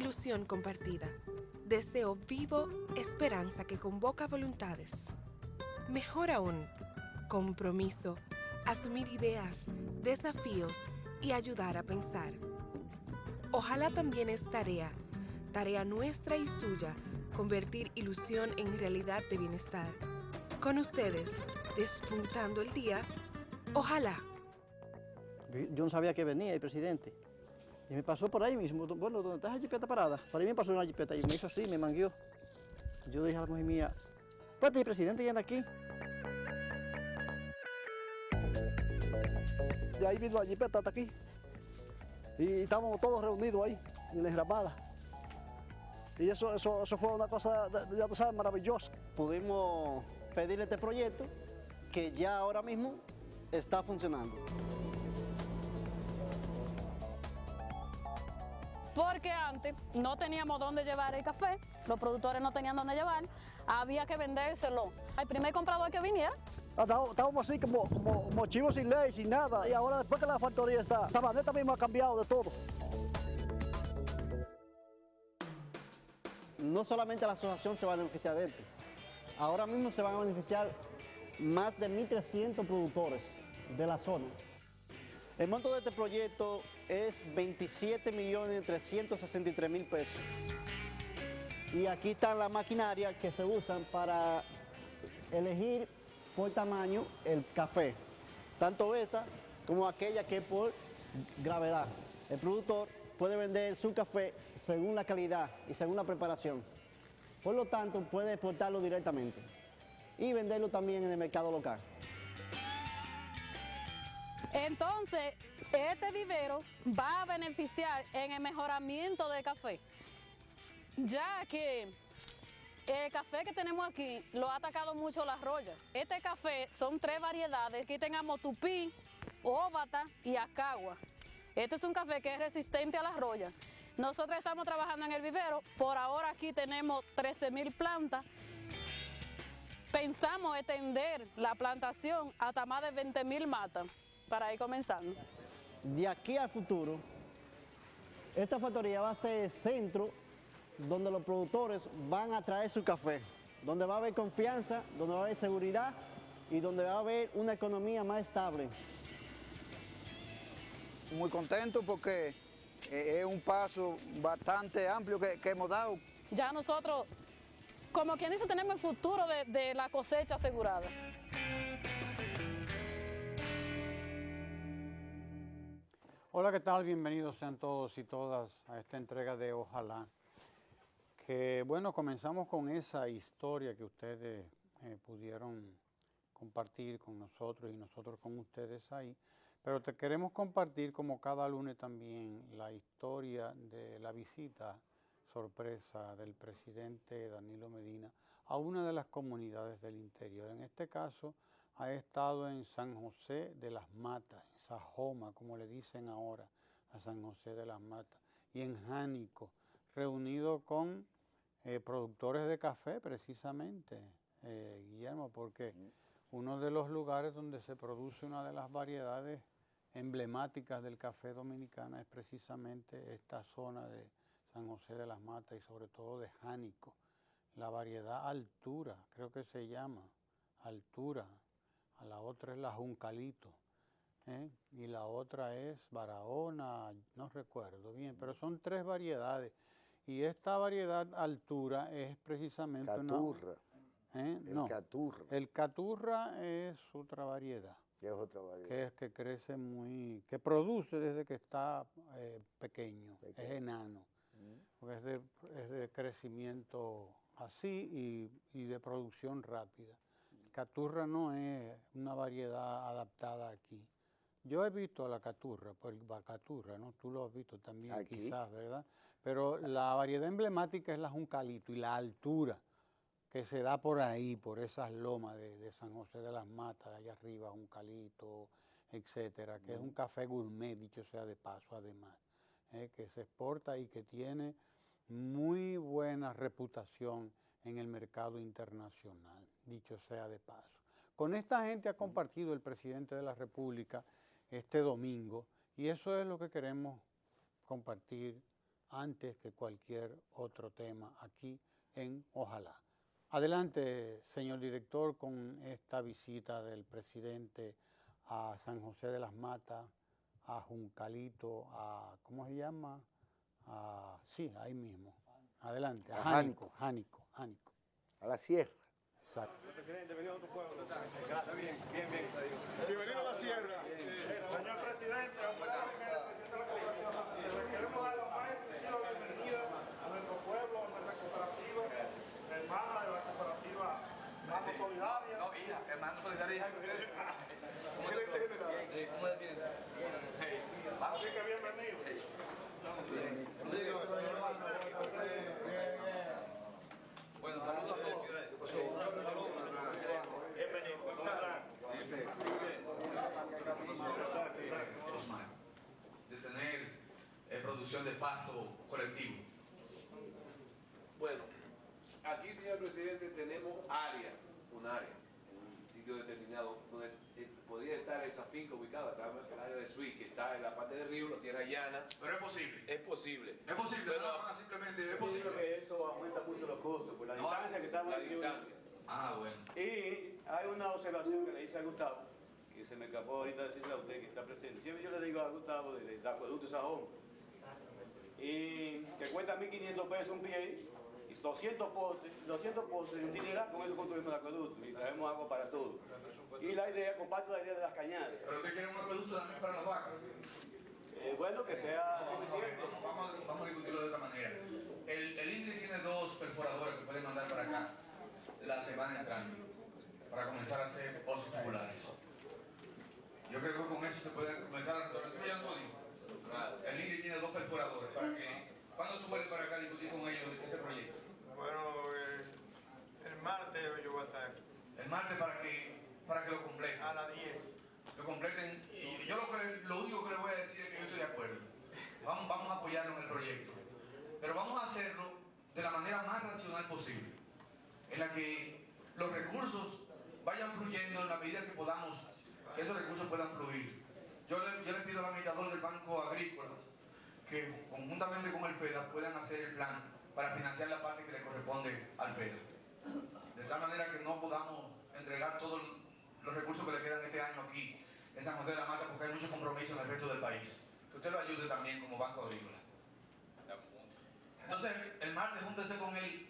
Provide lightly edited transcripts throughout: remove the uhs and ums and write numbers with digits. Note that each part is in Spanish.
ilusión compartida, deseo vivo, esperanza que convoca voluntades. Mejor aún, compromiso, asumir ideas, desafíos y ayudar a pensar. Ojalá también es tarea nuestra y suya, convertir ilusión en realidad de bienestar. Con ustedes, despuntando el día, ojalá. Yo no sabía que venía el presidente. Y me pasó por ahí mismo. Bueno, ¿dónde está esa jipeta parada? Por ahí me pasó una jipeta y me hizo así, me mangueó. Yo dije a la mujer mía, espérate, el presidente viene aquí. Y ahí vino la jipeta hasta aquí. Y estábamos todos reunidos ahí, en la enramada. Y eso fue una cosa, ya tú sabes, maravillosa. Pudimos pedir este proyecto que ya ahora mismo está funcionando. Porque antes no teníamos dónde llevar el café, los productores no tenían dónde llevar, había que vendérselo al primer comprador que viniera. Estábamos así como chivos sin ley, sin nada. Y ahora después que la factoría está, esta maneta mismo ha cambiado de todo. No solamente la asociación se va a beneficiar de esto, ahora mismo se van a beneficiar más de 1.300 productores de la zona. El monto de este proyecto es 27.363.000 pesos. Y aquí está la maquinaria que se usan para elegir por tamaño el café, tanto esta como aquella que es por gravedad. El productor puede vender su café según la calidad y según la preparación. Por lo tanto, puede exportarlo directamente y venderlo también en el mercado local. Entonces, este vivero va a beneficiar en el mejoramiento del café, ya que el café que tenemos aquí lo ha atacado mucho la roya. Este café son 3 variedades, aquí tenemos tupí, óbata y acagua. Este es un café que es resistente a la roya. Nosotros estamos trabajando en el vivero, por ahora aquí tenemos 13.000 plantas. Pensamos extender la plantación hasta más de 20.000 matas para ir comenzando. De aquí al futuro, esta factoría va a ser el centro donde los productores van a traer su café, donde va a haber confianza, donde va a haber seguridad y donde va a haber una economía más estable. Muy contento porque es un paso bastante amplio que hemos dado. Ya nosotros, como quien dice, tenemos el futuro de la cosecha asegurada. Hola, ¿qué tal? Bienvenidos sean todos y todas a esta entrega de Ojalá. Que bueno, comenzamos con esa historia que ustedes pudieron compartir con nosotros y nosotros con ustedes ahí. Pero te queremos compartir como cada lunes también la historia de la visita sorpresa del presidente Danilo Medina a una de las comunidades del interior. En este caso ha estado en San José de las Matas, en Sajoma, como le dicen ahora a San José de las Matas, y en Jánico, reunido con productores de café precisamente, Guillermo, porque uno de los lugares donde se produce una de las variedades emblemáticas del café dominicano es precisamente esta zona de San José de las Matas y sobre todo de Jánico. La variedad Altura, creo que se llama, Altura. A la otra es la Juncalito, y la otra es Barahona, no recuerdo bien, pero son 3 variedades. Y esta variedad Altura es precisamente Caturra. No, Caturra. el Caturra es otra variedad. Que es otra variedad. Que crece que produce desde que está pequeño, es enano. Porque es de crecimiento así y de producción rápida. El Caturra no es una variedad adaptada aquí. Yo he visto a la Caturra, pues la Caturra, ¿no? Tú lo has visto también aquí, quizás, ¿verdad? Pero la variedad emblemática es la Juncalito y la Altura, que se da por ahí, por esas lomas de San José de las Matas, allá arriba, Juncalito, etcétera, que es un café gourmet, dicho sea de paso, además, que se exporta y que tiene muy buena reputación en el mercado internacional, dicho sea de paso. Con esta gente ha compartido el presidente de la República este domingo y eso es lo que queremos compartir antes que cualquier otro tema aquí en Ojalá. Adelante, señor director, con esta visita del presidente a San José de las Matas, a Juncalito, a, ¿cómo se llama? Sí, ahí mismo. Adelante, a Jánico. A la sierra. Exacto. Presidente, bienvenido a tu pueblo. Gracias, bien. Bienvenido a la sierra. Señor presidente, queremos dar la más extensiva bienvenida a nuestro pueblo, a nuestra cooperativa, hermana de la cooperativa Mano Solidaria. No, hija, hermano solidaria. ¿Cómo te fue? ¿Cómo se siente? Así que bienvenido. Bueno, saludos a todos. Bienvenido. ¿Cómo están? De tener producción de pasto colectivo. Bueno, aquí, señor presidente, tenemos un área, un sitio determinado donde podría estar esa finca ubicada, está en el área de Suí, que está en la parte del río, la tierra llana. Pero es posible. Es posible. Es posible, Pero simplemente es Yo creo posible. que eso aumenta mucho los costos, por la distancia que estamos la aquí. distancia. Ah, bueno. Y hay una observación que le hice a Gustavo, que se me escapó ahorita decirle a usted que está presente. Siempre yo le digo a Gustavo del acueducto Sajón. Y que cuesta 1.500 pesos un pie, y 200 postes y un dineral, con eso construimos el acueducto y traemos agua para todos. Y la idea, comparto la idea de las cañadas. Pero usted quiere un acueducto también para las vacas. Bueno, que sea suficiente. Vamos a discutirlo de otra manera. El INDRI tiene 2 perforadores que pueden mandar para acá la semana entrante para comenzar a hacer pozos tubulares. Yo creo que con eso se puede comenzar a resolver. Ya lo digo. El INDRI tiene 2 perforadores para que, ¿cuándo tú vuelves para acá a discutir con ellos este proyecto? Bueno, el martes yo voy a estar El martes para que lo completen. a las 10. Lo completen. Y yo lo único que les voy a decir es que yo estoy de acuerdo. Vamos a apoyarlo en el proyecto. Pero vamos a hacerlo de la manera más racional posible, en la que los recursos vayan fluyendo en la medida que podamos, que esos recursos puedan fluir. Yo le pido al administrador del Banco Agrícola que conjuntamente con el FEDA puedan hacer el plan para financiar la parte que le corresponde al FEDA. De tal manera que no podamos entregar todos los recursos que le quedan este año aquí en San José de la Mata, porque hay mucho compromiso en el resto del país. Que usted lo ayude también como Banco Agrícola. Entonces, el martes júntese con él,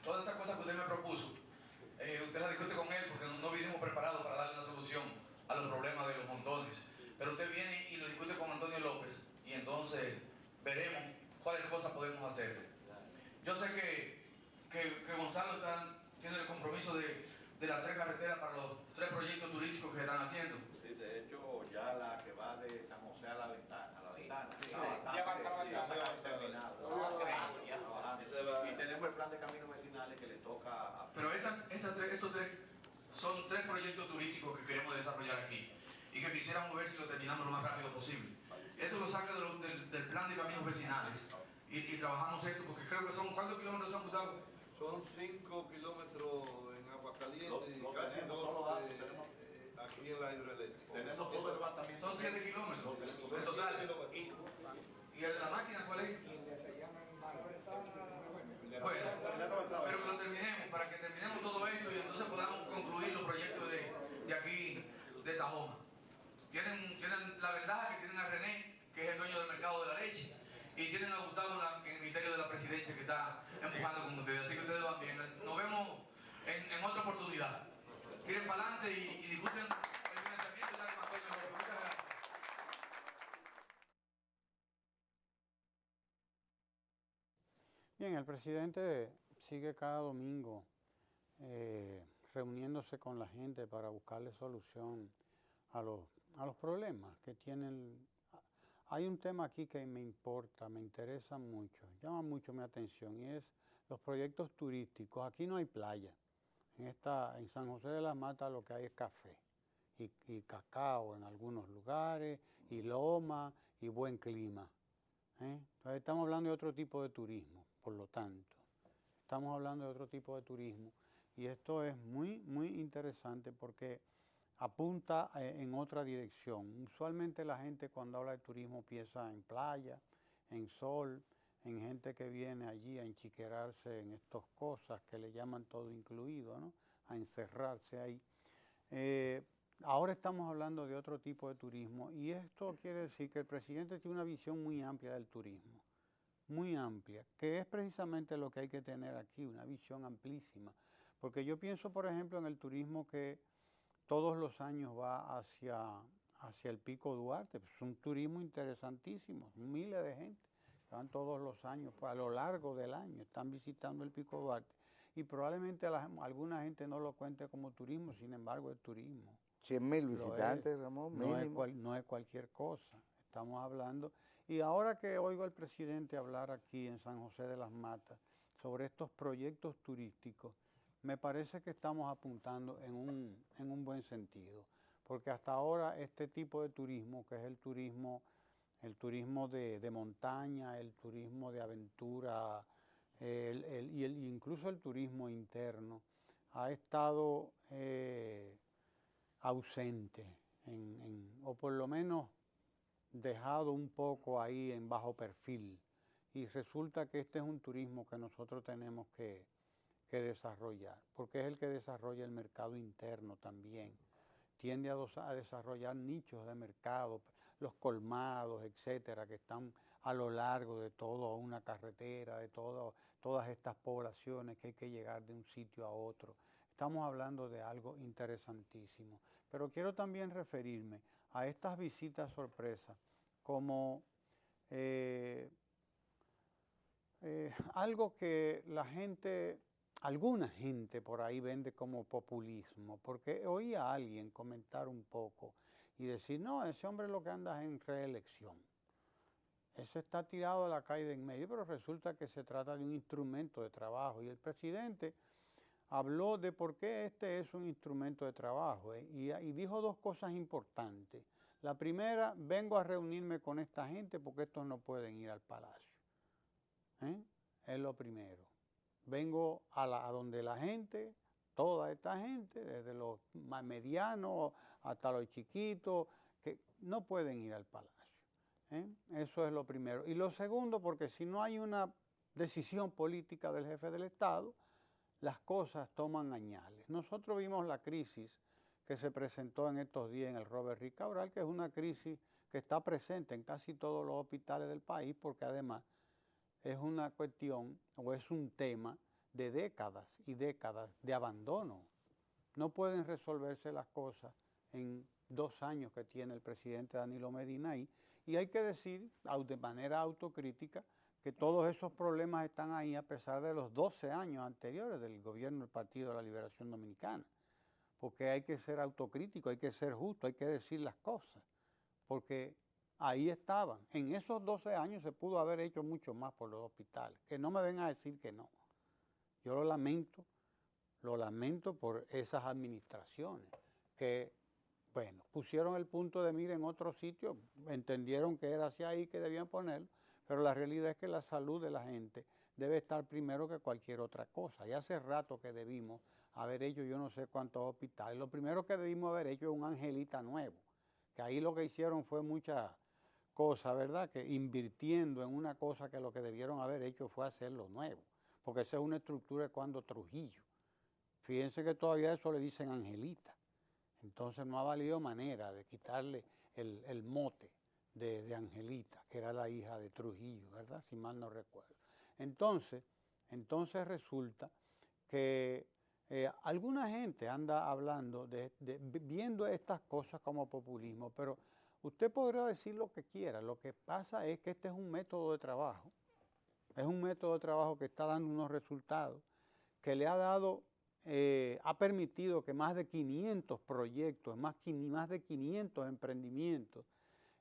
todas esas cosas que usted me propuso, usted las discute con él porque no vinimos preparados para darle una solución a los problemas de los montones. Pero usted viene y lo discute con Antonio López y entonces veremos cuáles cosas podemos hacer. Yo sé que Gonzalo tiene el compromiso de las 3 carreteras para los 3 proyectos turísticos que están haciendo. Sí, de hecho, ya la que va de San José a la ventana, Ya va trabajando. terminado. Y tenemos el plan de caminos vecinales que le toca a... Pero estos 3 son 3 proyectos turísticos que queremos desarrollar aquí y que quisiéramos ver si lo terminamos lo más rápido posible. Esto lo saca del plan de caminos vecinales y trabajamos esto porque creo que son, ¿cuántos kilómetros son, Gustavo? Son 5 kilómetros en Aguascalientes y casi 2 aquí en la hidroeléctrica. Tenemos todo el levantamiento. Son 7 kilómetros en total. ¿Y el de la máquina cuál es? Bueno, pero que lo terminemos, para que terminemos todo esto y entonces podamos concluir los proyectos de aquí, de Sajoma. Tienen la ventaja que tienen a René, que es el dueño del mercado de la leche, y tienen a Gustavo en el ministerio de la presidencia que está empujando con ustedes, así que ustedes van bien. Nos vemos en otra oportunidad. Tiren para adelante y discuten el financiamiento ya con Antonio López. Muchas gracias. Bien, el presidente sigue cada domingo reuniéndose con la gente para buscarle solución a los problemas que tienen. Hay un tema aquí que me importa, me interesa mucho, llama mucho mi atención y es los proyectos turísticos. Aquí no hay playa. En San José de las Matas lo que hay es café y cacao en algunos lugares, y loma y buen clima. Entonces estamos hablando de otro tipo de turismo, por lo tanto. Estamos hablando de otro tipo de turismo y esto es muy, muy interesante porque apunta en otra dirección. Usualmente la gente cuando habla de turismo piensa en playa, en sol, en gente que viene allí a enchiquerarse en estas cosas que le llaman todo incluido, ¿no? A encerrarse ahí. Ahora estamos hablando de otro tipo de turismo y esto quiere decir que el presidente tiene una visión muy amplia del turismo, muy amplia, que es precisamente lo que hay que tener aquí, una visión amplísima. Porque yo pienso, por ejemplo, en el turismo que todos los años va hacia el Pico Duarte. Es un turismo interesantísimo, miles de gente van todos los años, a lo largo del año, están visitando el Pico Duarte. Y probablemente alguna gente no lo cuente como turismo, sin embargo es turismo. 100.000 visitantes, Ramón, mínimo. No es cualquier cosa, estamos hablando. Y ahora que oigo al presidente hablar aquí en San José de las Matas sobre estos proyectos turísticos, me parece que estamos apuntando en un buen sentido, porque hasta ahora este tipo de turismo, que es el turismo de montaña, el turismo de aventura, incluso el turismo interno, ha estado ausente, o por lo menos dejado un poco ahí en bajo perfil. Y resulta que este es un turismo que nosotros tenemos que desarrollar, porque es el que desarrolla el mercado interno también. Tiende a desarrollar nichos de mercado, los colmados, etcétera, que están a lo largo de toda una carretera, de todas estas poblaciones que hay que llegar de un sitio a otro. Estamos hablando de algo interesantísimo. Pero quiero también referirme a estas visitas sorpresa como algo que alguna gente por ahí vende como populismo, porque oí a alguien comentar un poco y decir, no, ese hombre lo que anda es en reelección. Ese está tirado a la calle de en medio, pero resulta que se trata de un instrumento de trabajo. Y el presidente habló de por qué este es un instrumento de trabajo y dijo dos cosas importantes. La primera, vengo a reunirme con esta gente porque estos no pueden ir al palacio. Es lo primero. Vengo a donde la gente, toda esta gente, desde los más medianos hasta los chiquitos, que no pueden ir al palacio. Eso es lo primero. Y lo segundo, porque si no hay una decisión política del jefe del Estado, las cosas toman añales. Nosotros vimos la crisis que se presentó en estos días en el Robert Reed Cabral, que es una crisis que está presente en casi todos los hospitales del país, porque además es una cuestión o es un tema de décadas y décadas de abandono. No pueden resolverse las cosas en 2 años que tiene el presidente Danilo Medina ahí, y hay que decir de manera autocrítica que todos esos problemas están ahí a pesar de los 12 años anteriores del gobierno del Partido de la Liberación Dominicana, porque hay que ser autocrítico, hay que ser justo, hay que decir las cosas, porque ahí estaban. En esos 12 años se pudo haber hecho mucho más por los hospitales, que no me vengan a decir que no. Yo lo lamento por esas administraciones que, bueno, pusieron el punto de mira en otro sitio, entendieron que era hacia ahí que debían ponerlo, pero la realidad es que la salud de la gente debe estar primero que cualquier otra cosa. Y hace rato que debimos haber hecho yo no sé cuántos hospitales. Lo primero que debimos haber hecho es un Angelita nuevo, que ahí lo que hicieron fue mucha cosa, ¿verdad? Que invirtiendo en una cosa que lo que debieron haber hecho fue hacerlo nuevo, porque esa es una estructura de cuando Trujillo. Fíjense que todavía eso le dicen Angelita. Entonces no ha valido manera de quitarle el mote de Angelita, que era la hija de Trujillo, ¿verdad? Si mal no recuerdo. Entonces resulta que alguna gente anda hablando viendo estas cosas como populismo, pero usted podrá decir lo que quiera. Lo que pasa es que este es un método de trabajo. Es un método de trabajo que está dando unos resultados, que le ha dado, ha permitido que más de 500 proyectos, más de 500 emprendimientos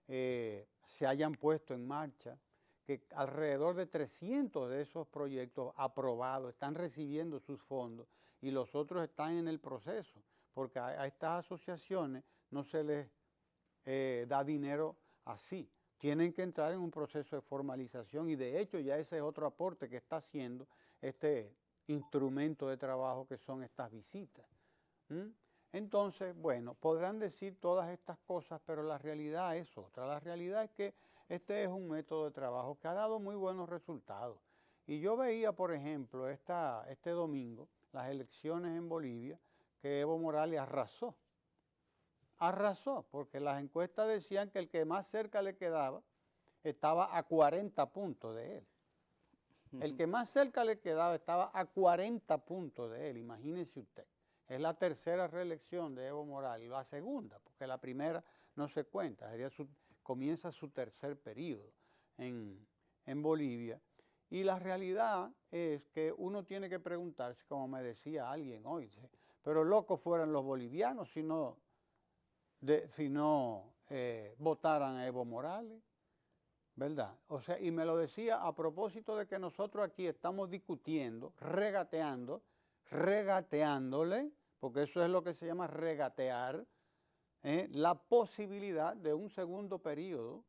se hayan puesto en marcha, que alrededor de 300 de esos proyectos aprobados están recibiendo sus fondos y los otros están en el proceso, porque a estas asociaciones no se les da dinero así. Tienen que entrar en un proceso de formalización y de hecho ya ese es otro aporte que está haciendo este instrumento de trabajo que son estas visitas. Entonces, bueno, podrán decir todas estas cosas, pero la realidad es otra. La realidad es que Este es un método de trabajo que ha dado muy buenos resultados. Y yo veía, por ejemplo, este domingo, las elecciones en Bolivia, que Evo Morales arrasó. Arrasó, porque las encuestas decían que el que más cerca le quedaba estaba a 40 puntos de él. El que más cerca le quedaba estaba a 40 puntos de él, imagínense usted. Es la tercera reelección de Evo Morales, la segunda, porque la primera no se cuenta, comienza su tercer periodo en Bolivia. Y la realidad es que uno tiene que preguntarse, como me decía alguien hoy, pero locos fueran los bolivianos si no votaran a Evo Morales, ¿verdad? O sea, y me lo decía a propósito de que nosotros aquí estamos discutiendo, regateándole, porque eso es lo que se llama regatear, la posibilidad de un segundo periodo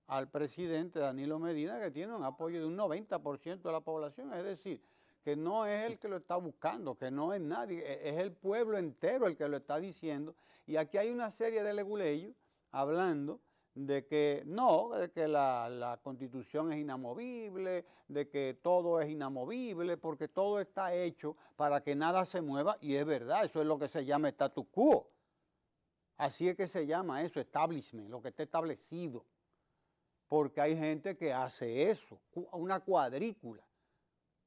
al presidente Danilo Medina, que tiene un apoyo de un 90% de la población, es decir, que no es el que lo está buscando, que no es nadie, es el pueblo entero el que lo está diciendo, y aquí hay una serie de leguleyos hablando de que no, de que la Constitución es inamovible, de que todo es inamovible, porque todo está hecho para que nada se mueva, y es verdad, eso es lo que se llama status quo. Así es que se llama eso, establishment, lo que está establecido. Porque hay gente que hace eso, una cuadrícula,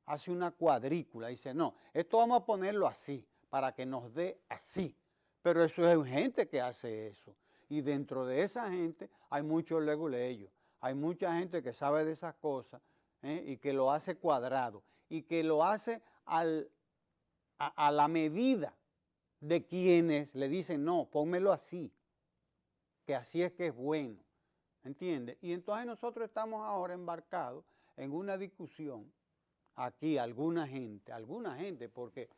hace una cuadrícula, dice, no, esto vamos a ponerlo así, para que nos dé así. Pero eso es gente que hace eso. Y dentro de esa gente hay muchos leguleyos, hay mucha gente que sabe de esas cosas y que lo hace cuadrado y que lo hace a la medida de quienes le dicen, no, pónmelo así, que así es que es bueno, ¿entiendes? Y entonces nosotros estamos ahora embarcados en una discusión, aquí alguna gente, porque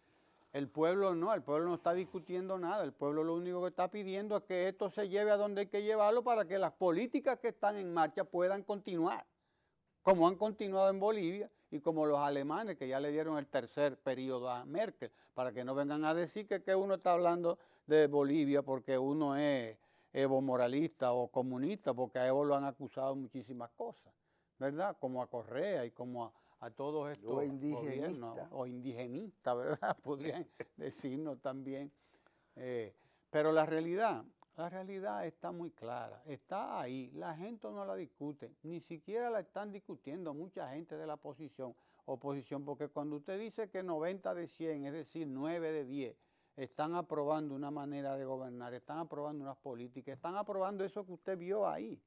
el pueblo no está discutiendo nada, el pueblo lo único que está pidiendo es que esto se lleve a donde hay que llevarlo para que las políticas que están en marcha puedan continuar, como han continuado en Bolivia y como los alemanes que ya le dieron el tercer periodo a Merkel, para que no vengan a decir que uno está hablando de Bolivia porque uno es Evo moralista o comunista, porque a Evo lo han acusado muchísimas cosas, ¿verdad? Como a Correa y como a todos estos gobiernos, o indigenistas, ¿verdad? Podrían decirnos también. Pero la realidad está muy clara, está ahí, la gente no la discute, ni siquiera la están discutiendo mucha gente de la oposición, porque cuando usted dice que 90 de 100, es decir, 9 de 10, están aprobando una manera de gobernar, están aprobando unas políticas, están aprobando eso que usted vio ahí.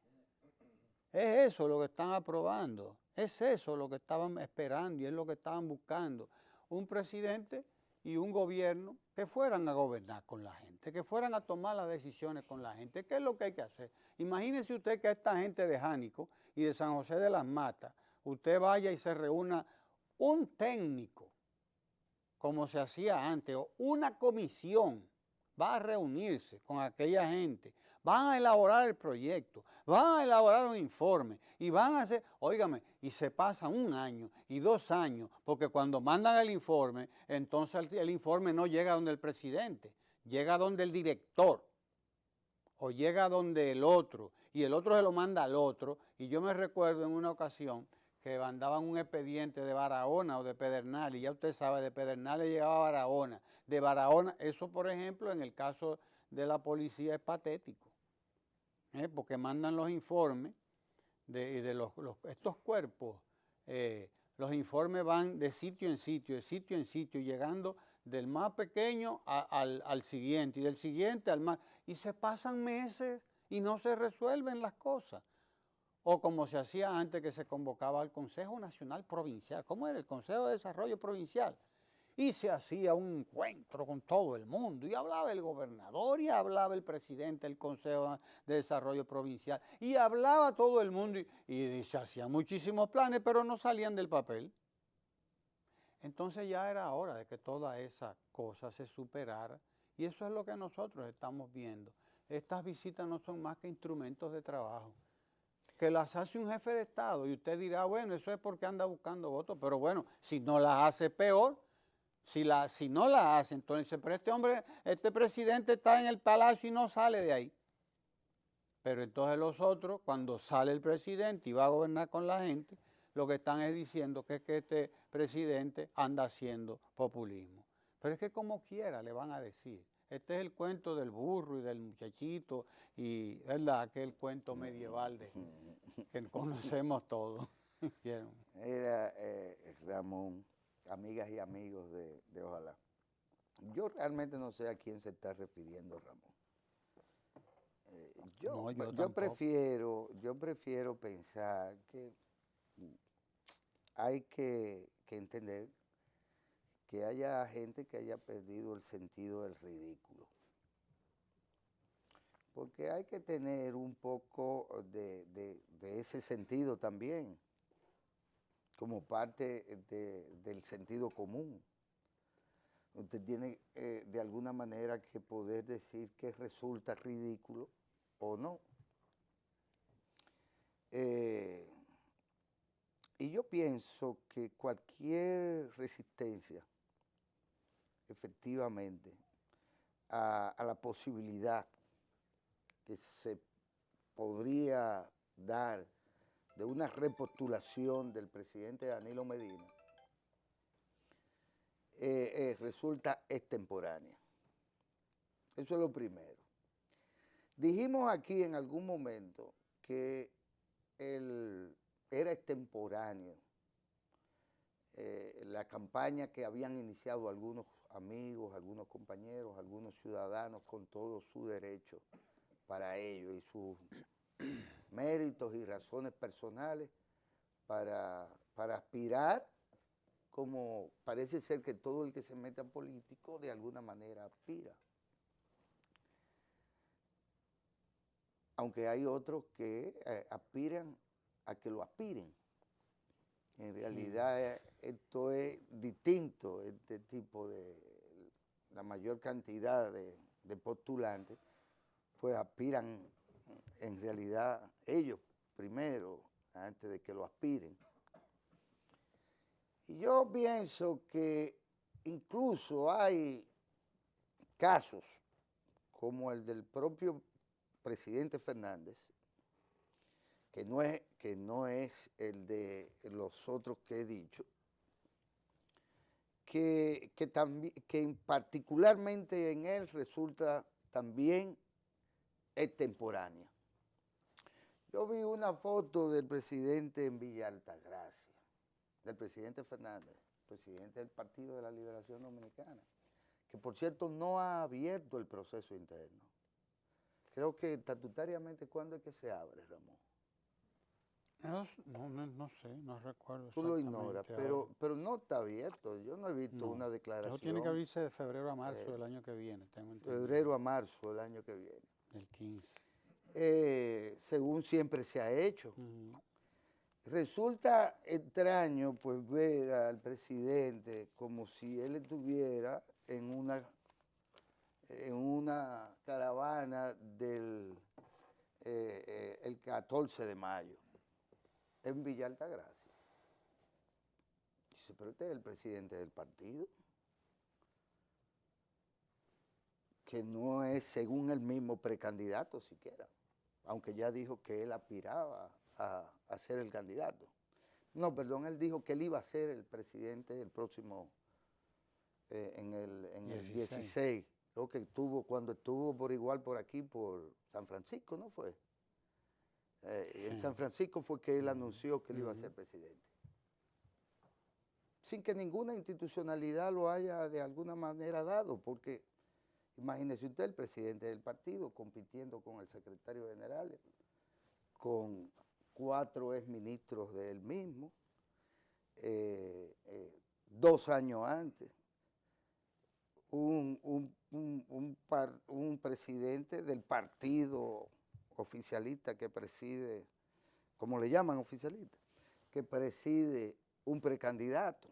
Es eso lo que están aprobando, es eso lo que estaban esperando y es lo que estaban buscando. Un presidente y un gobierno que fueran a gobernar con la gente, que fueran a tomar las decisiones con la gente. ¿Qué es lo que hay que hacer? Imagínese usted que a esta gente de Jánico y de San José de las Matas, usted vaya y se reúna un técnico, como se hacía antes, o una comisión va a reunirse con aquella gente, van a elaborar el proyecto, van a elaborar un informe y van a hacer, óigame, y se pasa 1 año y 2 años, porque cuando mandan el informe, entonces el informe no llega donde el presidente, llega donde el director, o llega donde el otro, y el otro se lo manda al otro, y yo me recuerdo en una ocasión que mandaban un expediente de Barahona o de Pedernales, y ya usted sabe, de Pedernales llegaba a Barahona, de Barahona, eso por ejemplo en el caso de la policía es patético, porque mandan los informes de estos cuerpos, los informes van de sitio en sitio, llegando del más pequeño al siguiente, y del siguiente al más, y se pasan meses y no se resuelven las cosas. O como se hacía antes, que se convocaba al Consejo Nacional Provincial, ¿cómo era? El Consejo de Desarrollo Provincial. Y se hacía un encuentro con todo el mundo, y hablaba el gobernador, y hablaba el presidente del Consejo de Desarrollo Provincial, y hablaba todo el mundo, y se hacían muchísimos planes, pero no salían del papel. Entonces ya era hora de que toda esa cosa se superara, y eso es lo que nosotros estamos viendo. Estas visitas no son más que instrumentos de trabajo, que las hace un jefe de Estado, y usted dirá, bueno, eso es porque anda buscando votos, pero bueno, si no las hace peor. Si no la hace, entonces, pero este presidente está en el palacio y no sale de ahí. Pero entonces los otros, cuando sale el presidente y va a gobernar con la gente, lo que están es diciendo que este presidente anda haciendo populismo. Pero es que como quiera le van a decir. Este es el cuento del burro y del muchachito y, ¿verdad? Aquel cuento medieval que conocemos todos. Era Ramón, amigas y amigos de Ojalá. Yo realmente no sé a quién se está refiriendo Ramón. Yo prefiero pensar que hay que entender que haya gente que haya perdido el sentido del ridículo. Porque hay que tener un poco de ese sentido también, como parte del sentido común. Usted tiene de alguna manera que poder decir que resulta ridículo o no. Y yo pienso que cualquier resistencia, efectivamente, a la posibilidad que se podría dar de una repostulación del presidente Danilo Medina, resulta extemporánea. Eso es lo primero. Dijimos aquí en algún momento que era extemporáneo la campaña que habían iniciado algunos amigos, algunos compañeros, algunos ciudadanos con todo su derecho para ello y sus méritos y razones personales para aspirar, como parece ser que todo el que se mete a político de alguna manera aspira. Aunque hay otros que aspiran a que lo aspiren. En realidad esto es distinto, este tipo de, la mayor cantidad de postulantes, pues aspiran en realidad ellos primero, antes de que lo aspiren. Y yo pienso que incluso hay casos como el del propio presidente Fernández, que no es el de los otros que he dicho, que particularmente en él resulta también extemporánea. Yo vi una foto del presidente en Villa Altagracia, del presidente Fernández, presidente del Partido de la Liberación Dominicana, que por cierto no ha abierto el proceso interno. Creo que estatutariamente, ¿cuándo es que se abre, Ramón? No sé, no recuerdo. Tú lo ignoras, pero no está abierto. Yo no he visto una declaración. Eso tiene que abrirse de febrero a marzo del año que viene, tengo entendido. Febrero a marzo del año que viene. El 15. Según siempre se ha hecho. Resulta extraño pues ver al presidente como si él estuviera en una caravana del el 14 de mayo en Villa Altagracia. Dice, pero usted es el presidente del partido, que no es según él mismo precandidato siquiera, aunque ya dijo que él aspiraba a ser el candidato. No, perdón, él dijo que él iba a ser el presidente el próximo, en el 16. Creo que cuando estuvo por igual por aquí, por San Francisco, ¿no fue? En San Francisco fue que él anunció que él iba a ser presidente. Sin que ninguna institucionalidad lo haya de alguna manera dado, porque imagínese usted el presidente del partido compitiendo con el secretario general, con 4 exministros de él mismo, 2 años antes, un presidente del partido oficialista que preside, como le llaman oficialista, que preside un precandidato.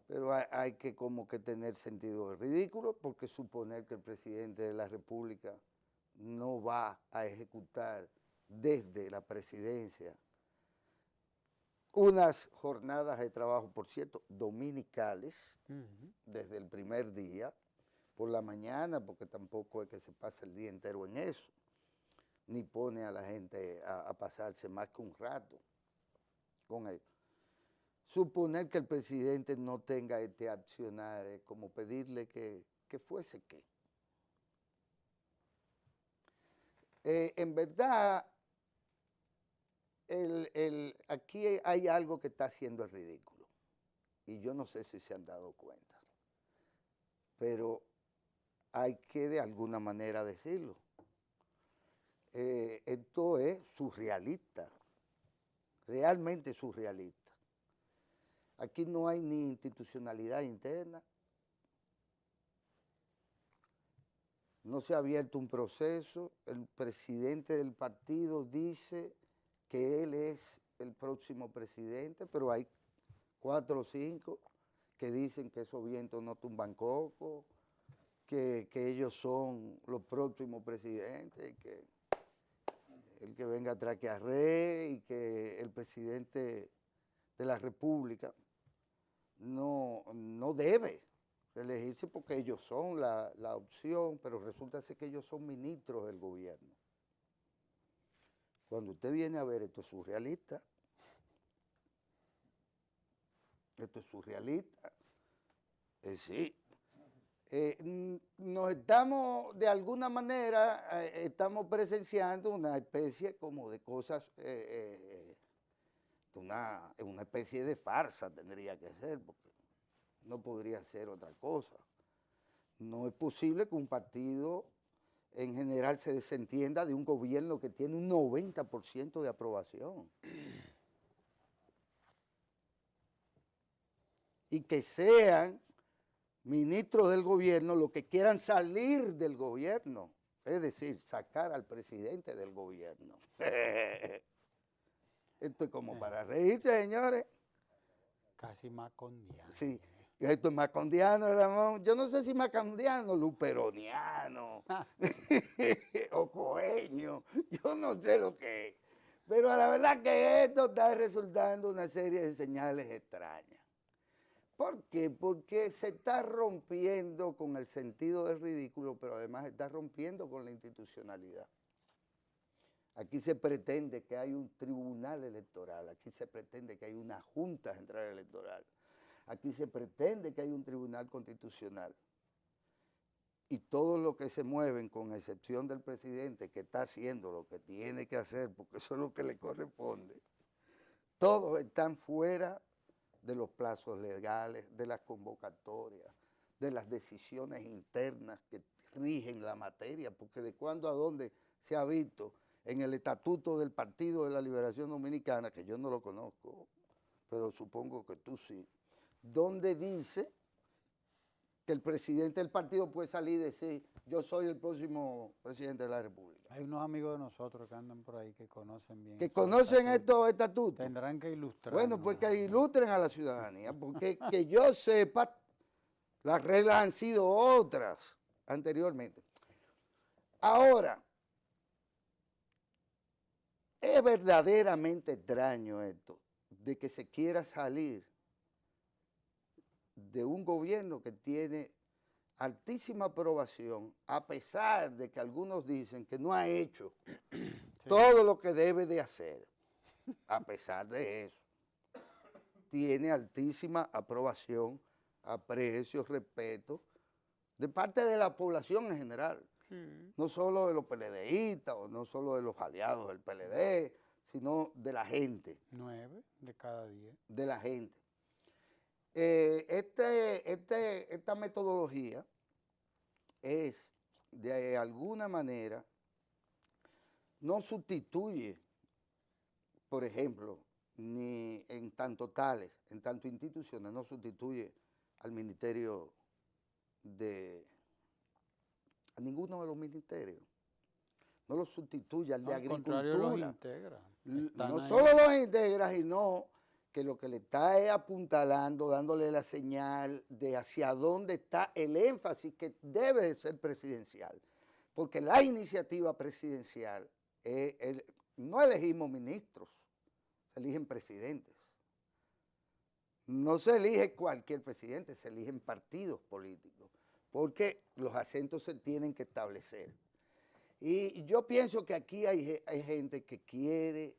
Pero hay que como que tener sentido de ridículo, porque suponer que el presidente de la República no va a ejecutar desde la presidencia unas jornadas de trabajo, por cierto, dominicales, desde el primer día, por la mañana, porque tampoco es que se pase el día entero en eso, ni pone a la gente a pasarse más que un rato con él. Suponer que el presidente no tenga este accionar es como pedirle que fuese qué. En verdad, aquí hay algo que está haciendo el ridículo, y yo no sé si se han dado cuenta, pero hay que de alguna manera decirlo. Esto es surrealista, realmente surrealista. Aquí no hay ni institucionalidad interna, no se ha abierto un proceso, el presidente del partido dice que él es el próximo presidente, pero hay 4 o 5 que dicen que esos vientos no tumban coco, que ellos son los próximos presidentes, que el que venga atrás que arre, y que el presidente de la República no debe elegirse porque ellos son la opción, pero resulta ser que ellos son ministros del gobierno. Cuando usted viene a ver, esto es surrealista. Esto es surrealista. Sí. Nos estamos, de alguna manera, estamos presenciando una especie como de cosas, una especie de farsa tendría que ser, porque no podría ser otra cosa. No es posible que un partido en general se desentienda de un gobierno que tiene un 90% de aprobación. Y que sean ministros del gobierno los que quieran salir del gobierno, es decir, sacar al presidente del gobierno. Esto es como para reírse, señores. Casi macondiano. Sí, esto es macondiano, Ramón. Yo no sé si macondiano, luperoniano, o coeño, yo no sé lo que es. Pero la verdad que esto está resultando una serie de señales extrañas. ¿Por qué? Porque se está rompiendo con el sentido del ridículo, pero además está rompiendo con la institucionalidad. Aquí se pretende que hay un tribunal electoral, aquí se pretende que hay una junta central electoral, aquí se pretende que hay un tribunal constitucional. Y todos los que se mueven, con excepción del presidente, que está haciendo lo que tiene que hacer, porque eso es lo que le corresponde, todos están fuera de los plazos legales, de las convocatorias, de las decisiones internas que rigen la materia, porque de cuándo a dónde se ha visto en el estatuto del Partido de la Liberación Dominicana, que yo no lo conozco, pero supongo que tú sí, donde dice que el presidente del partido puede salir y decir, yo soy el próximo presidente de la República. Hay unos amigos de nosotros que andan por ahí que conocen bien. Que conocen estos estatutos. Tendrán que ilustrar. Bueno, pues que ilustren a la ciudadanía, porque que yo sepa, las reglas han sido otras anteriormente. Ahora, es verdaderamente extraño esto, de que se quiera salir de un gobierno que tiene altísima aprobación, a pesar de que algunos dicen que no ha hecho todo lo que debe de hacer. A pesar de eso, tiene altísima aprobación, aprecio, respeto, de parte de la población en general. No solo de los PLDistas o no solo de los aliados del PLD, sino de la gente. 9 de cada 10. De la gente. Esta metodología es, de alguna manera, no sustituye, por ejemplo, ni en tanto tales, en tanto instituciones, no sustituye al ministerio a ninguno de los ministerios. No lo sustituye al de Agricultura. Al contrario, los integra. No solo los integra, sino que lo que le está es apuntalando, dándole la señal de hacia dónde está el énfasis que debe de ser presidencial. Porque la iniciativa presidencial, no elegimos ministros, se eligen presidentes. No se elige cualquier presidente, se eligen partidos políticos. porque los acentos se tienen que establecer. Y yo pienso que aquí hay gente que quiere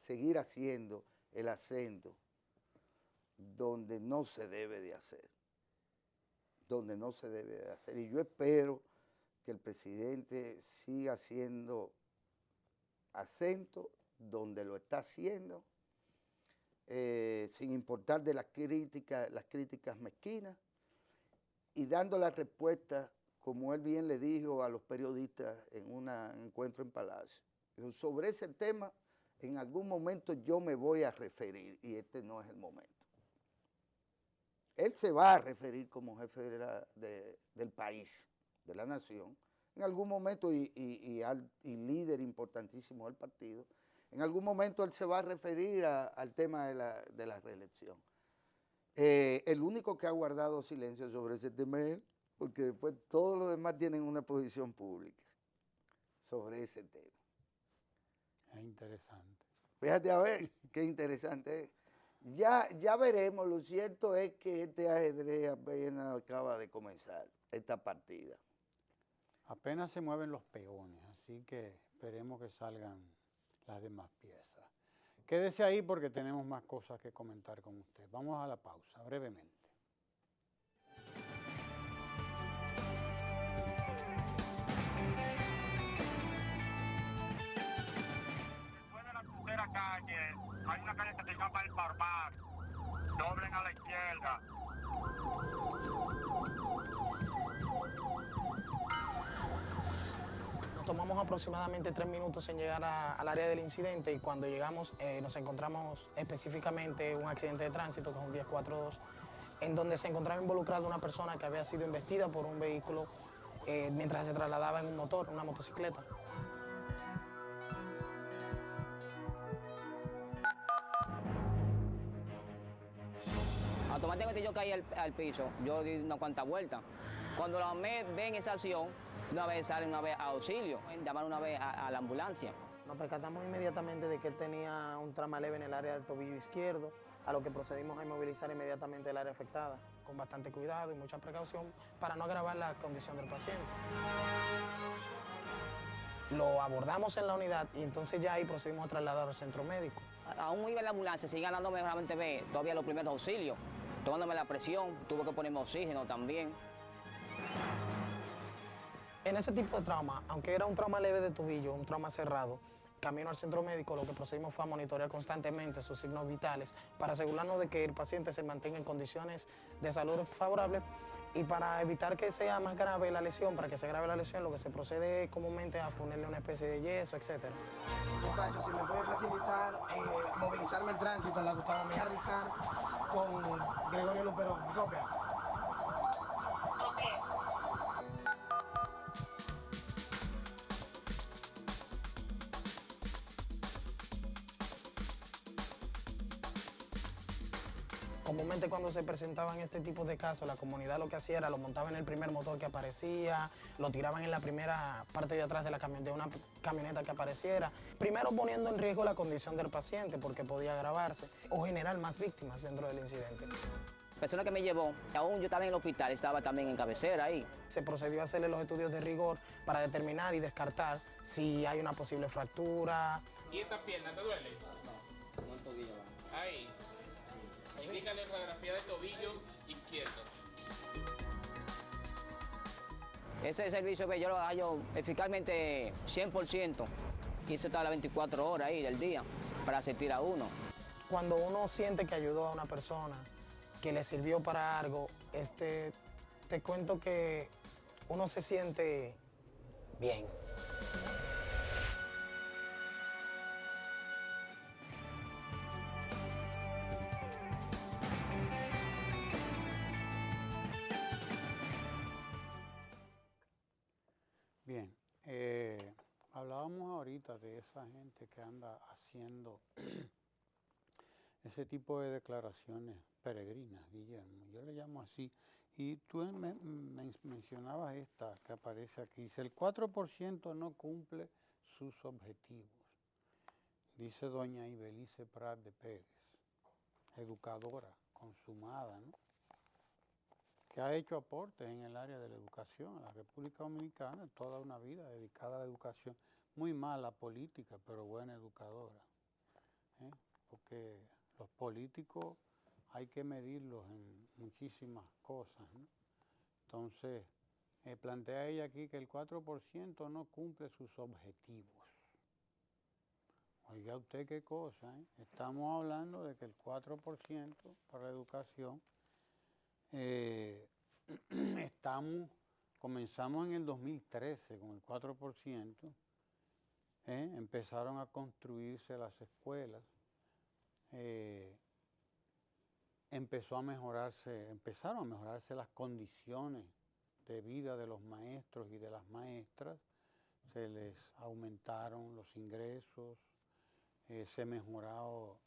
seguir haciendo el acento donde no se debe de hacer. Donde no se debe de hacer. Y yo espero que el presidente siga haciendo acento donde lo está haciendo, sin importar de las críticas mezquinas, y dando la respuesta, como él bien le dijo a los periodistas en un encuentro en Palacio. Dijo, sobre ese tema, en algún momento yo me voy a referir, y este no es el momento. Él se va a referir como jefe del país, de la nación, en algún momento, y líder importantísimo del partido. En algún momento él se va a referir al tema de la reelección. El único que ha guardado silencio sobre ese tema es él, porque después todos los demás tienen una posición pública sobre ese tema. Es interesante. Fíjate a ver, qué interesante es. Ya veremos, lo cierto es que este ajedrez apenas acaba de comenzar, esta partida. Apenas se mueven los peones, así que esperemos que salgan las demás piezas. Quédese ahí porque tenemos más cosas que comentar con usted. Vamos a la pausa, brevemente. Después de la tercera calle, hay una calle que se llama El Barbar. Doblen a la izquierda. Nos tomamos aproximadamente 3 minutos en llegar al área del incidente y cuando llegamos nos encontramos específicamente un accidente de tránsito, que es un 1042, en donde se encontraba involucrada una persona que había sido embestida por un vehículo mientras se trasladaba en un motor, una motocicleta. Automáticamente yo caí al piso, yo di una cuanta vuelta. Cuando la AME ven esa acción, una vez sale una vez a auxilio, llamaron una vez a la ambulancia. Nos percatamos inmediatamente de que él tenía un trauma leve en el área del tobillo izquierdo, a lo que procedimos a inmovilizar inmediatamente el área afectada, con bastante cuidado y mucha precaución para no agravar la condición del paciente. Lo abordamos en la unidad y entonces ya ahí procedimos a trasladarlo al centro médico. Aún iba en la ambulancia, sigue ganándome solamente todavía los primeros auxilios, tomándome la presión, tuve que ponerme oxígeno también. En ese tipo de trauma, aunque era un trauma leve de tobillo, un trauma cerrado, camino al centro médico, lo que procedimos fue a monitorear constantemente sus signos vitales para asegurarnos de que el paciente se mantenga en condiciones de salud favorables y para evitar que sea más grave la lesión, para que sea grave la lesión, lo que se procede comúnmente a ponerle una especie de yeso, etc. Muchachos, si me puede facilitar movilizarme el tránsito en la Gustavo Mejía Ricard con Gregorio Luperón. ¿Me copia? Comúnmente cuando se presentaban este tipo de casos, la comunidad lo que hacía era lo montaba en el primer motor que aparecía, lo tiraban en la primera parte de atrás de una camioneta que apareciera, primero poniendo en riesgo la condición del paciente porque podía agravarse o generar más víctimas dentro del incidente. La persona que me llevó, aún yo estaba en el hospital, estaba también en cabecera ahí. Se procedió a hacerle los estudios de rigor para determinar y descartar si hay una posible fractura. ¿Y esta pierna te duele? No el tobillo. Ahí. Indícale radiografía de tobillo izquierdo. Ese servicio que yo lo hallo eficazmente 100%. Hice todas las 24 horas ahí del día para asistir a uno. Cuando uno siente que ayudó a una persona, que le sirvió para algo, te cuento que uno se siente bien. Bien, hablábamos ahorita de esa gente que anda haciendo ese tipo de declaraciones peregrinas, Guillermo, yo le llamo así, y tú mencionabas esta que aparece aquí, dice el 4% no cumple sus objetivos, dice doña Ibelice Prat de Pérez, educadora consumada, ¿no? que ha hecho aportes en el área de la educación a la República Dominicana, toda una vida dedicada a la educación. Muy mala política, pero buena educadora. Porque los políticos hay que medirlos en muchísimas cosas, ¿no? Entonces, plantea ella aquí que el 4% no cumple sus objetivos. Oiga usted qué cosa, ¿eh? Estamos hablando de que el 4% para la educación, comenzamos en el 2013 con el 4%, empezaron a construirse las escuelas, empezaron a mejorarse las condiciones de vida de los maestros y de las maestras, se les aumentaron los ingresos, se mejoró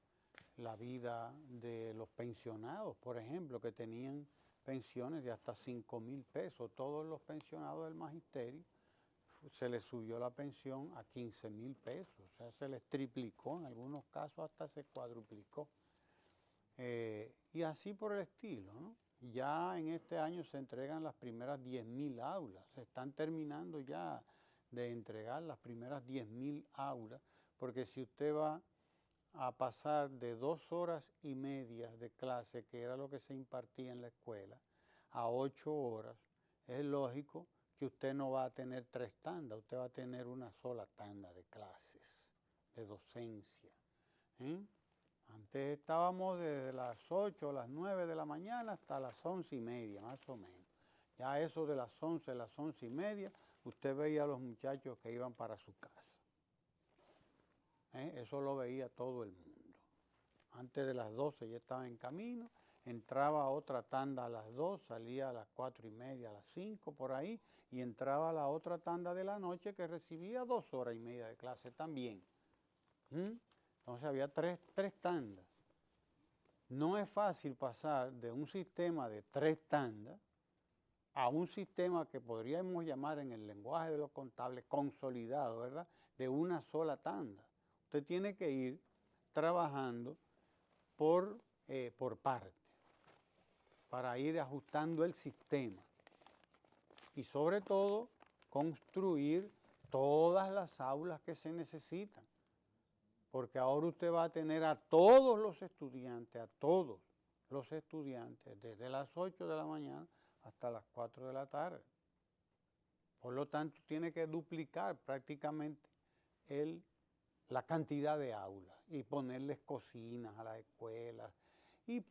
la vida de los pensionados, por ejemplo, que tenían pensiones de hasta 5,000 pesos. Todos los pensionados del magisterio se les subió la pensión a 15,000 pesos, o sea, se les triplicó, en algunos casos hasta se cuadruplicó. Y así por el estilo, ¿no? Ya en este año se entregan las primeras 10,000 aulas, se están terminando ya de entregar las primeras 10,000 aulas, porque si usted va a pasar de 2 horas y media de clase, que era lo que se impartía en la escuela, a 8 horas, es lógico que usted no va a tener 3 tandas, usted va a tener una sola tanda de clases, de docencia. Antes estábamos desde las 8 o las 9 de la mañana hasta las 11:30, más o menos. Ya eso de las 11, las 11:30, usted veía a los muchachos que iban para su casa. Eso lo veía todo el mundo. Antes de las 12 ya estaba en camino, entraba otra tanda a las 2, salía a las 4:30, a las 5 por ahí, y entraba la otra tanda de la noche que recibía 2 horas y media de clase también. Entonces había tres tandas. No es fácil pasar de un sistema de 3 tandas a un sistema que podríamos llamar en el lenguaje de los contables consolidado, ¿verdad? De una sola tanda. Usted tiene que ir trabajando por parte para ir ajustando el sistema y sobre todo construir todas las aulas que se necesitan, porque ahora usted va a tener a todos los estudiantes, desde las 8 de la mañana hasta las 4 de la tarde. Por lo tanto, tiene que duplicar prácticamente la cantidad de aulas y ponerles cocinas a las escuelas y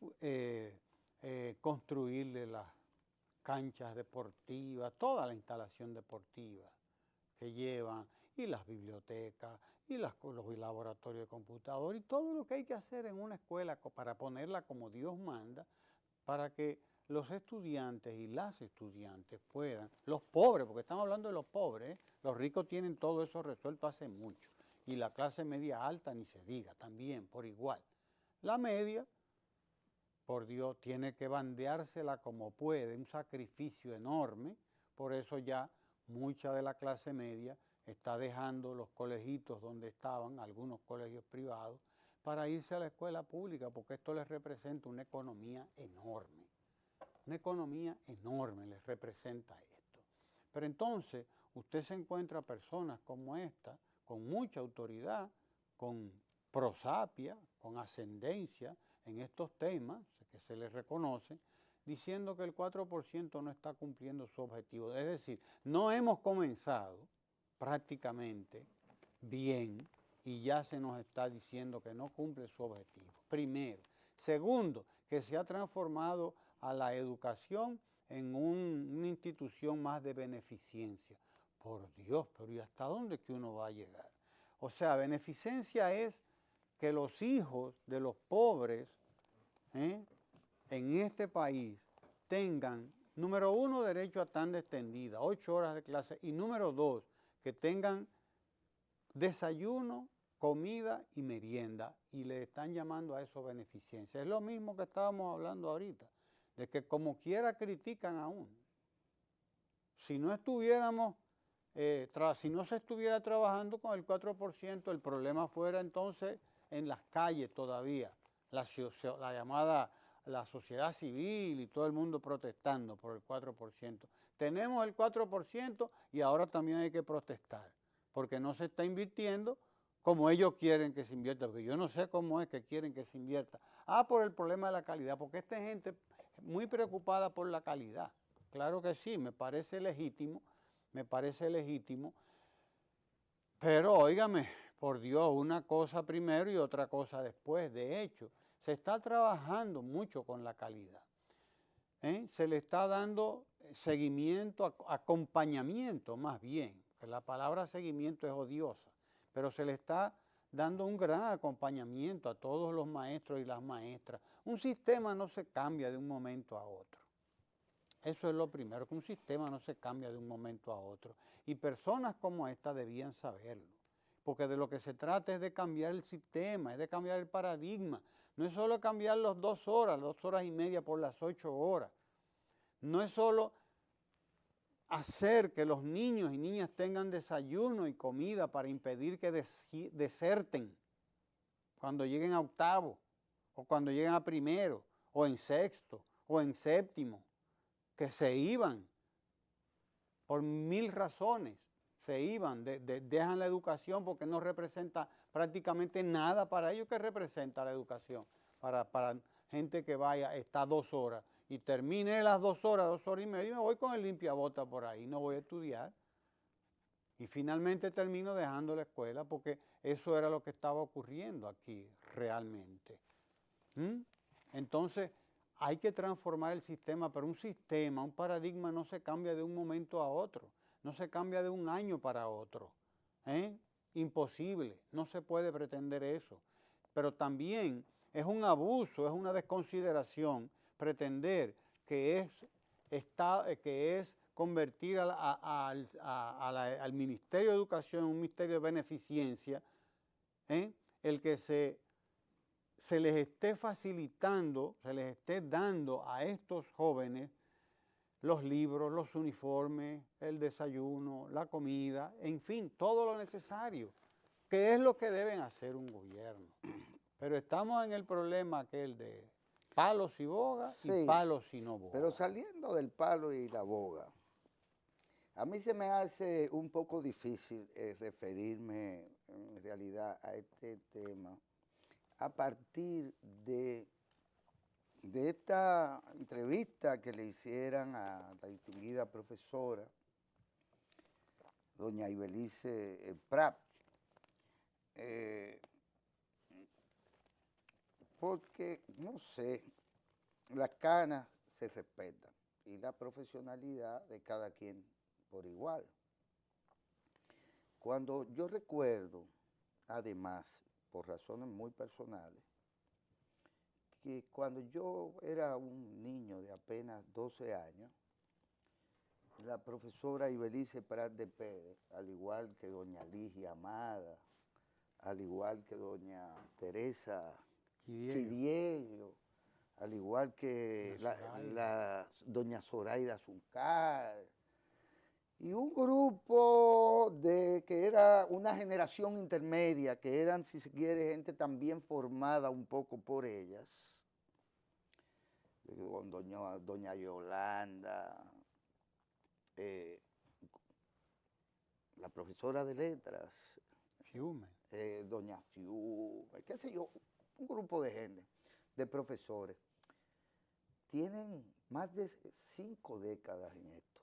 construirle las canchas deportivas, toda la instalación deportiva que llevan, y las bibliotecas, y los laboratorios de computador, y todo lo que hay que hacer en una escuela para ponerla como Dios manda, para que los estudiantes y las estudiantes puedan, los pobres, porque estamos hablando de los pobres, los ricos tienen todo eso resuelto hace mucho, y la clase media alta ni se diga, también por igual. La media, por Dios, tiene que bandeársela como puede, un sacrificio enorme, por eso ya mucha de la clase media está dejando los colegios donde estaban, algunos colegios privados, para irse a la escuela pública, porque esto les representa una economía enorme. Una economía enorme les representa esto. Pero entonces, usted se encuentra personas como esta, con mucha autoridad, con prosapia, con ascendencia en estos temas, que se les reconoce, diciendo que el 4% no está cumpliendo su objetivo. Es decir, no hemos comenzado prácticamente bien y ya se nos está diciendo que no cumple su objetivo. Primero. Segundo, que se ha transformado a la educación en una institución más de beneficencia. Por Dios, pero ¿y hasta dónde que uno va a llegar? O sea, beneficencia es que los hijos de los pobres en este país tengan, número 1, derecho a tanda extendida, 8 horas de clase, y número 2, que tengan desayuno, comida y merienda, y le están llamando a eso beneficencia. Es lo mismo que estábamos hablando ahorita, de que como quiera critican a uno. Si no estuviéramos, si no se estuviera trabajando con el 4%, el problema fuera entonces en las calles todavía, la llamada la sociedad civil y todo el mundo protestando por el 4%. Tenemos el 4% y ahora también hay que protestar, porque no se está invirtiendo como ellos quieren que se invierta, porque yo no sé cómo es que quieren que se invierta. Por el problema de la calidad, porque esta gente muy preocupada por la calidad. Claro que sí, me parece legítimo, pero óigame, por Dios, una cosa primero y otra cosa después. De hecho, se está trabajando mucho con la calidad. Se le está dando seguimiento, acompañamiento más bien, que la palabra seguimiento es odiosa, pero se le está dando un gran acompañamiento a todos los maestros y las maestras. Un sistema no se cambia de un momento a otro. Eso es lo primero, que un sistema no se cambia de un momento a otro. Y personas como esta debían saberlo, porque de lo que se trata es de cambiar el sistema, es de cambiar el paradigma. No es solo cambiar las 2 horas, 2 horas y media por las 8 horas. No es solo hacer que los niños y niñas tengan desayuno y comida para impedir que deserten cuando lleguen a 8º, o cuando lleguen a 1º, o en 6º, o en 7º, que se iban por 1000 razones, se iban, dejan la educación porque no representa prácticamente nada para ellos. ¿Qué representa la educación? Para gente que vaya, está 2 horas, y termine las 2 horas, 2 horas y media, y me voy con el limpiabota por ahí, no voy a estudiar. Y finalmente termino dejando la escuela porque eso era lo que estaba ocurriendo aquí realmente. Entonces, hay que transformar el sistema, pero un sistema, un paradigma no se cambia de un momento a otro, no se cambia de un año para otro. Imposible, no se puede pretender eso. Pero también es un abuso, es una desconsideración pretender que es convertir al Ministerio de Educación en un ministerio de beneficencia, el que se les esté facilitando, se les esté dando a estos jóvenes los libros, los uniformes, el desayuno, la comida, en fin, todo lo necesario, que es lo que deben hacer un gobierno. Pero estamos en el problema aquel de palos y boga, y palos y no boga. Pero saliendo del palo y la boga, a mí se me hace un poco difícil referirme en realidad a este tema a partir de esta entrevista que le hicieran a la distinguida profesora, doña Ibelice Prat, porque, no sé, las canas se respetan y la profesionalidad de cada quien por igual. Cuando yo recuerdo, además, por razones muy personales, que cuando yo era un niño de apenas 12 años, la profesora Ibelice Prat de Pérez, al igual que doña Ligia Amada, al igual que doña Teresa Quidiello, al igual que la doña Zoraida Zuncar, y un grupo que era una generación intermedia, que eran, si se quiere, gente también formada un poco por ellas, con doña Yolanda, la profesora de letras, doña Fiume, qué sé yo, un grupo de gente, de profesores, tienen más de 5 décadas en esto.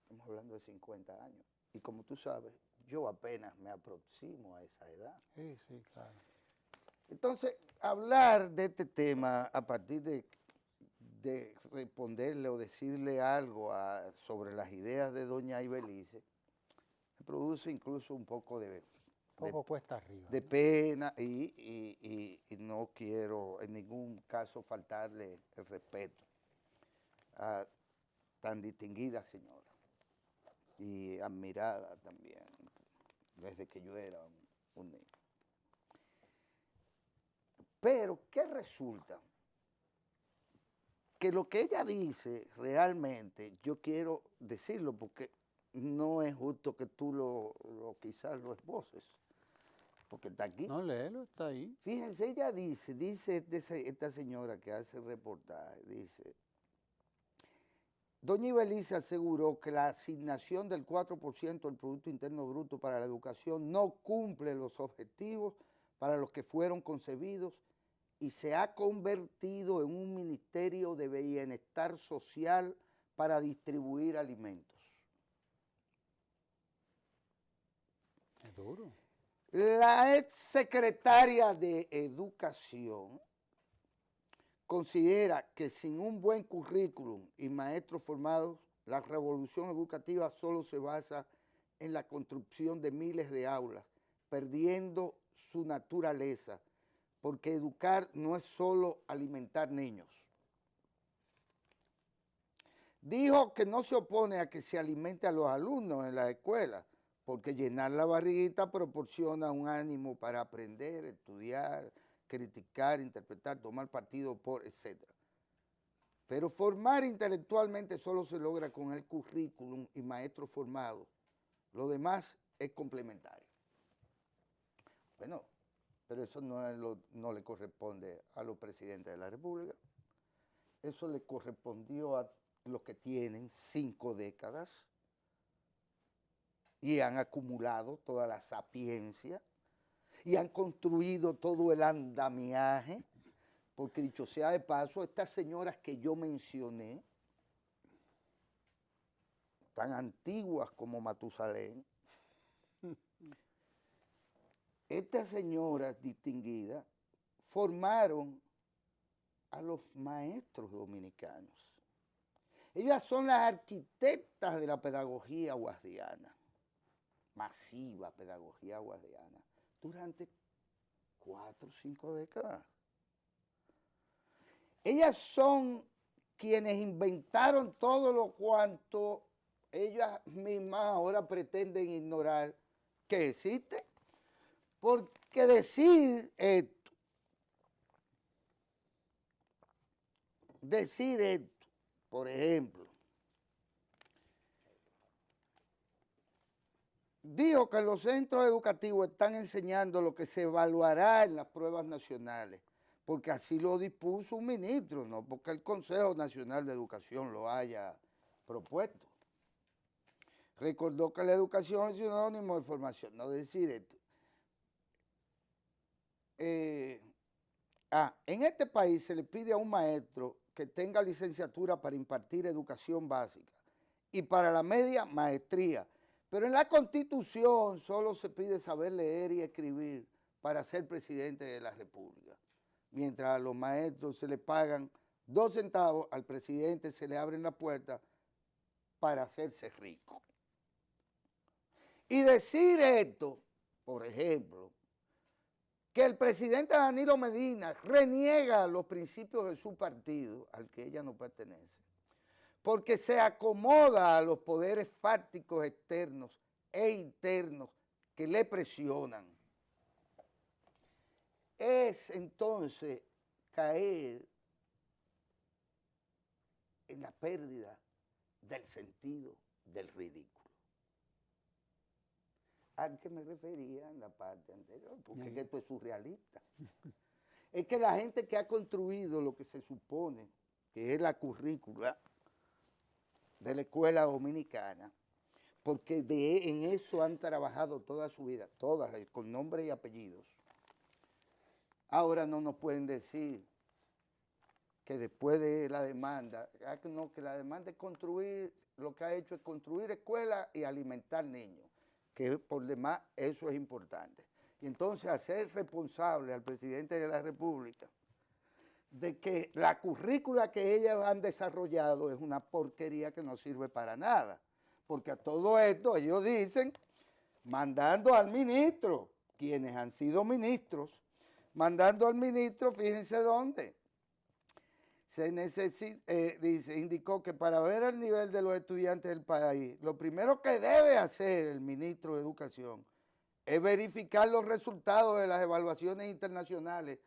Estamos hablando de 50 años. Y como tú sabes, yo apenas me aproximo a esa edad. Sí, sí, claro. Entonces, hablar de este tema a partir de responderle o decirle algo sobre las ideas de doña Ibelice, me produce incluso un poco de cuesta arriba, de pena y no quiero en ningún caso faltarle el respeto a tan distinguida señora y admirada también desde que yo era un niño. Pero, ¿qué resulta? Que lo que ella dice realmente, yo quiero decirlo porque no es justo que tú quizás lo esboces. porque está aquí. No, léelo, está ahí. Fíjense, ella dice esta señora que hace el reportaje, dice, doña Ibelice aseguró que la asignación del 4% del Producto Interno Bruto para la educación no cumple los objetivos para los que fueron concebidos y se ha convertido en un ministerio de bienestar social para distribuir alimentos. Es duro. La exsecretaria de Educación considera que sin un buen currículum y maestros formados, la revolución educativa solo se basa en la construcción de miles de aulas, perdiendo su naturaleza, porque educar no es solo alimentar niños. Dijo que no se opone a que se alimente a los alumnos en la escuela, porque llenar la barriguita proporciona un ánimo para aprender, estudiar, criticar, interpretar, tomar partido por, etc. Pero formar intelectualmente solo se logra con el currículum y maestros formados. Lo demás es complementario. Bueno, pero eso no le corresponde a los presidentes de la República. Eso le correspondió a los que tienen 5 décadas y han acumulado toda la sapiencia y han construido todo el andamiaje, porque dicho sea de paso, estas señoras que yo mencioné, tan antiguas como Matusalén, estas señoras distinguidas formaron a los maestros dominicanos. Ellas son las arquitectas de la pedagogía guasdiana, masiva pedagogía guasdiana, durante 4 o 5 décadas. Ellas son quienes inventaron todo lo cuanto ellas mismas ahora pretenden ignorar que existe. Porque decir esto, por ejemplo, dijo que los centros educativos están enseñando lo que se evaluará en las pruebas nacionales, porque así lo dispuso un ministro, no porque el Consejo Nacional de Educación lo haya propuesto. Recordó que la educación es sinónimo de formación, no decir esto. En este país se le pide a un maestro que tenga licenciatura para impartir educación básica y para la media maestría, pero en la Constitución solo se pide saber leer y escribir para ser presidente de la República. Mientras a los maestros se les pagan 2 centavos, al presidente se le abren la puerta para hacerse rico. Y decir esto, por ejemplo, que el presidente Danilo Medina reniega los principios de su partido, al que ella no pertenece, porque se acomoda a los poderes fácticos externos e internos que le presionan, es entonces caer en la pérdida del sentido del ridículo. ¿A qué me refería en la parte anterior? Porque esto es surrealista. Es que la gente que ha construido lo que se supone que es la currícula de la escuela dominicana, porque en eso han trabajado toda su vida, todas, con nombres y apellidos. Ahora no nos pueden decir que después de la demanda, no, que la demanda es construir, lo que ha hecho es construir escuelas y alimentar niños, que por demás eso es importante. Y entonces hacer responsable al presidente de la República de que la currícula que ellos han desarrollado es una porquería que no sirve para nada. Porque a todo esto ellos dicen, mandando al ministro, quienes han sido ministros, mandando al ministro, fíjense dónde. Se necesita, indicó que para ver el nivel de los estudiantes del país, lo primero que debe hacer el ministro de Educación es verificar los resultados de las evaluaciones internacionales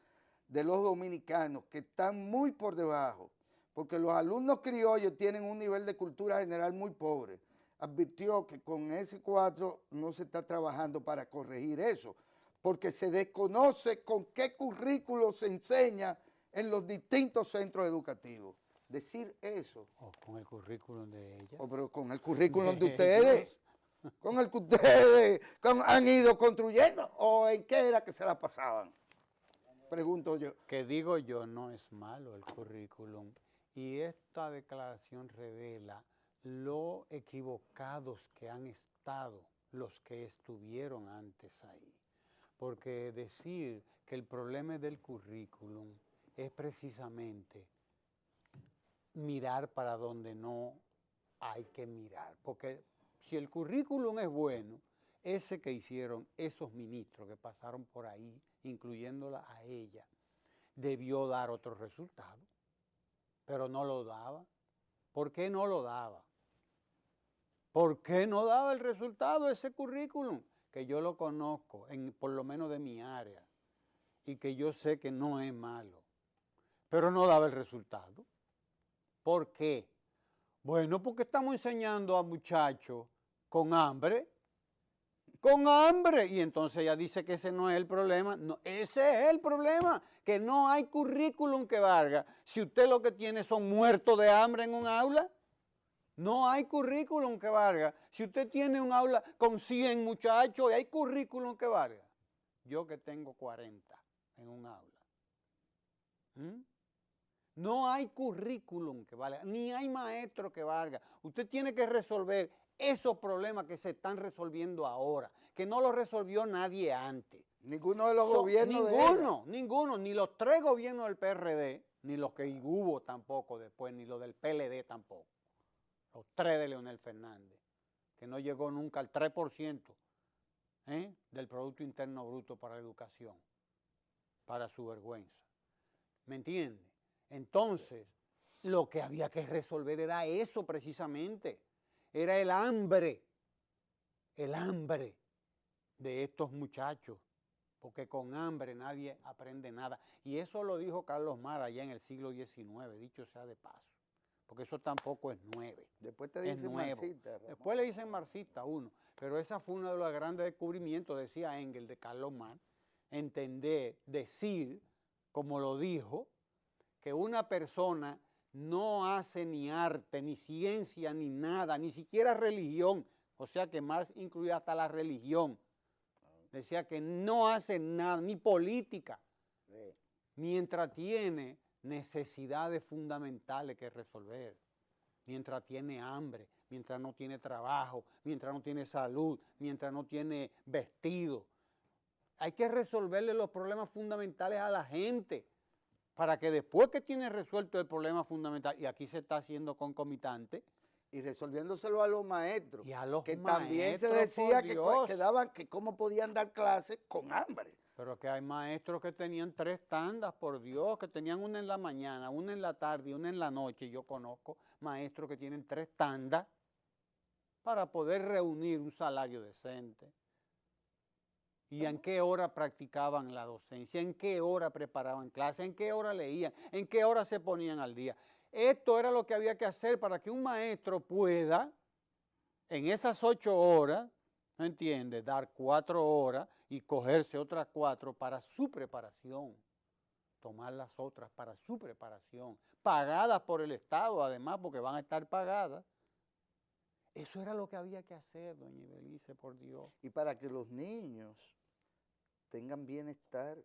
de los dominicanos, que están muy por debajo, porque los alumnos criollos tienen un nivel de cultura general muy pobre. Advirtió que con ese 4 no se está trabajando para corregir eso, porque se desconoce con qué currículo se enseña en los distintos centros educativos. Decir eso. O con el currículum de ella. O pero con el currículum de ustedes. Con el que ustedes han ido construyendo. ¿O en qué era que se la pasaban? Pregunto yo. Que digo yo, no es malo el currículum. Y esta declaración revela lo equivocados que han estado los que estuvieron antes ahí. Porque decir que el problema del currículum es precisamente mirar para donde no hay que mirar. Porque si el currículum es bueno, ese que hicieron esos ministros que pasaron por ahí, incluyéndola a ella, debió dar otro resultado, pero no lo daba. ¿Por qué no lo daba? ¿Por qué no daba el resultado ese currículum? Que yo lo conozco, por lo menos de mi área, y que yo sé que no es malo, pero no daba el resultado. ¿Por qué? Bueno, porque estamos enseñando a muchachos con hambre, y entonces ella dice que ese no es el problema. No, ese es el problema, que no hay currículum que valga. Si usted lo que tiene son muertos de hambre en un aula, no hay currículum que valga. Si usted tiene un aula con 100 muchachos y hay currículum que valga. Yo que tengo 40 en un aula. No hay currículum que valga, ni hay maestro que valga. Usted tiene que resolver esos problemas que se están resolviendo ahora, que no los resolvió nadie antes. Ninguno de los gobiernos de ella. Ninguno, ni los 3 gobiernos del PRD, ni los que hubo tampoco después, ni los del PLD tampoco. Los 3 de Leonel Fernández, que no llegó nunca al 3% del Producto Interno Bruto para la educación, para su vergüenza. ¿Me entiende? Entonces, lo que había que resolver era eso precisamente, era el hambre de estos muchachos, porque con hambre nadie aprende nada. Y eso lo dijo Carlos Mar allá en el siglo XIX, dicho sea de paso, porque eso tampoco es nuevo. Después te dicen marxista. Después le dicen marxista a uno, pero esa fue uno de los grandes descubrimientos, decía Engels, de Carlos Mar, entender, decir, como lo dijo, que una persona no hace ni arte, ni ciencia, ni nada, ni siquiera religión. O sea que Marx incluía hasta la religión. Decía que no hace nada, ni política, mientras tiene necesidades fundamentales que resolver, mientras tiene hambre, mientras no tiene trabajo, mientras no tiene salud, mientras no tiene vestido. Hay que resolverle los problemas fundamentales a la gente, para que después que tiene resuelto el problema fundamental, y aquí se está haciendo concomitante. Y resolviéndoselo a los maestros. Y a los que maestros, también se decía que cómo podían dar clases con hambre. Pero que hay maestros que tenían 3 tandas, por Dios, que tenían una en la mañana, una en la tarde y una en la noche. Yo conozco maestros que tienen 3 tandas para poder reunir un salario decente. ¿Y en qué hora practicaban la docencia? ¿En qué hora preparaban clases? ¿En qué hora leían? ¿En qué hora se ponían al día? Esto era lo que había que hacer para que un maestro pueda, en esas 8 horas, ¿me entiendes?, dar 4 horas y cogerse otras 4 para su preparación. Tomar las otras para su preparación. Pagadas por el Estado, además, porque van a estar pagadas. Eso era lo que había que hacer, doña Ibelice, por Dios. Y para que los niños tengan bienestar,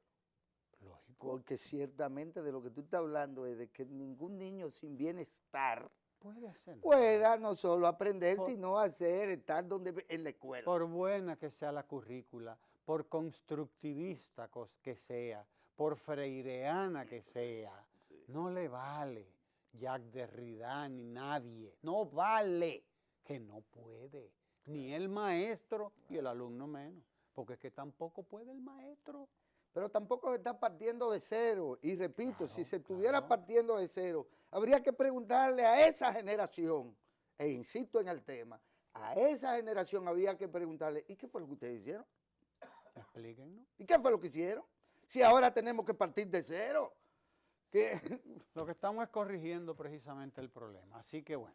lógico, porque ciertamente de lo que tú estás hablando es de que ningún niño sin bienestar pueda no solo aprender, sino estar donde en la escuela. Por buena que sea la currícula, por constructivista que sea, por freireana que sea, no le vale Jacques Derrida ni nadie, no vale, que no puede, ni el maestro y el alumno menos. Porque es que tampoco puede el maestro. Pero tampoco se está partiendo de cero. Y repito, si se estuviera partiendo de cero, habría que preguntarle a esa generación, e insisto en el tema, a esa generación había que preguntarle, ¿y qué fue lo que ustedes hicieron? Explíquenos. ¿Y qué fue lo que hicieron? Si ahora tenemos que partir de cero. Lo que estamos es corrigiendo precisamente el problema. Así que bueno.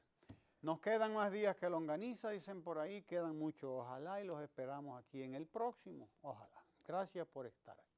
Nos quedan más días que longaniza, dicen por ahí, quedan muchos, ojalá, y los esperamos aquí en el próximo, ojalá. Gracias. Gracias por estar aquí.